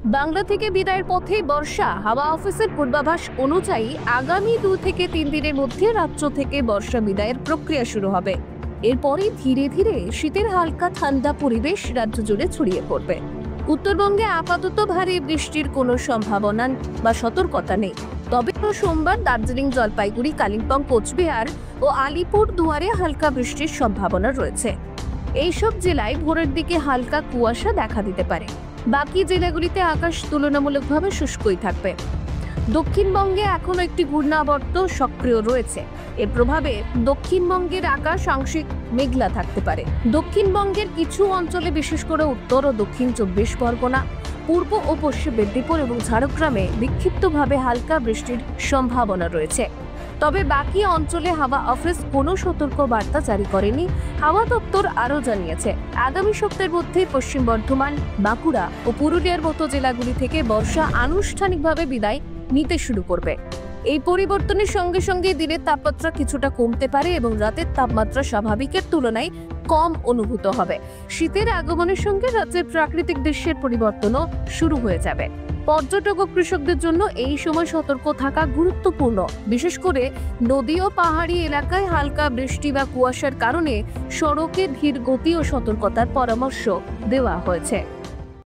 বাংলা থেকে বিদায়ের পথে বর্ষা। হাওয়া অফিসের পূর্বাভাস অনুযায়ী আগামী 2 থেকে 3 দিনের মধ্যে রাজ্য থেকে বর্ষা বিদায়ের প্রক্রিয়া শুরু হবে। এরপরই ধীরে ধীরে শীতের হালকা ঠান্ডা পরিবেশ রাজ্য জুড়ে ছড়িয়ে পড়বে। উত্তরবঙ্গে আপাতত ভারী বৃষ্টির কোনো সম্ভাবনা বা সতর্কতা নেই। তবে সোমবার দার্জিলিং, জলপাইগুড়ি, কালিম্পং, কোচবিহার ও আলিপুর দুয়ারে হালকা বৃষ্টির সম্ভাবনা রয়েছে। এইসব জেলায় ভোরের দিকে হালকা কুয়াশা দেখা দিতে পারে। বাকি জেলাগুলিতে আকাশ তুলনামূলকভাবে শুষ্কই থাকবে। দক্ষিণবঙ্গে এখনো একটি ঘূর্ণাবর্ত সক্রিয় রয়েছে। এর প্রভাবে দক্ষিণবঙ্গের আকাশ আংশিক মেঘলা থাকতে পারে। দক্ষিণবঙ্গের কিছু অঞ্চলে, বিশেষ করে উত্তর ও দক্ষিণ 24 পরগনা, পূর্ব ও পশ্চিম মেদিনীপুর এবং ঝাড়গ্রামে বিক্ষিপ্তভাবে হালকা বৃষ্টির সম্ভাবনা রয়েছে। তবে বাকি অঞ্চলে হাওয়া অফিস কোনো সতর্ক বার্তা জারি করেনি। হাওয়া দপ্তর আরও জানিয়েছে, আগামী সপ্তাহের মধ্যে পশ্চিম বর্ধমান, বাঁকুড়া ও পুরুলিয়ার মতো জেলাগুলি থেকে বর্ষা আনুষ্ঠানিকভাবে বিদায় নিতে শুরু করবে। এই পরিবর্তনের সঙ্গে সঙ্গে দিনের তাপমাত্রা কিছুটা কমতে পারে এবং রাতের তাপমাত্রা স্বাভাবিকের তুলনায় কম অনুভূত হবে। শীতের আগমনের সঙ্গে রাজ্যের প্রাকৃতিক দৃশ্যের পরিবর্তনও শুরু হয়ে যাবে। পর্যটক ও কৃষকদের জন্য এই সময় সতর্ক থাকা গুরুত্বপূর্ণ। বিশেষ করে নদী ও পাহাড়ি এলাকায় হালকা বৃষ্টি বা কুয়াশার কারণে সড়কে ধীর গতি ও সতর্কতার পরামর্শ দেওয়া হয়েছে।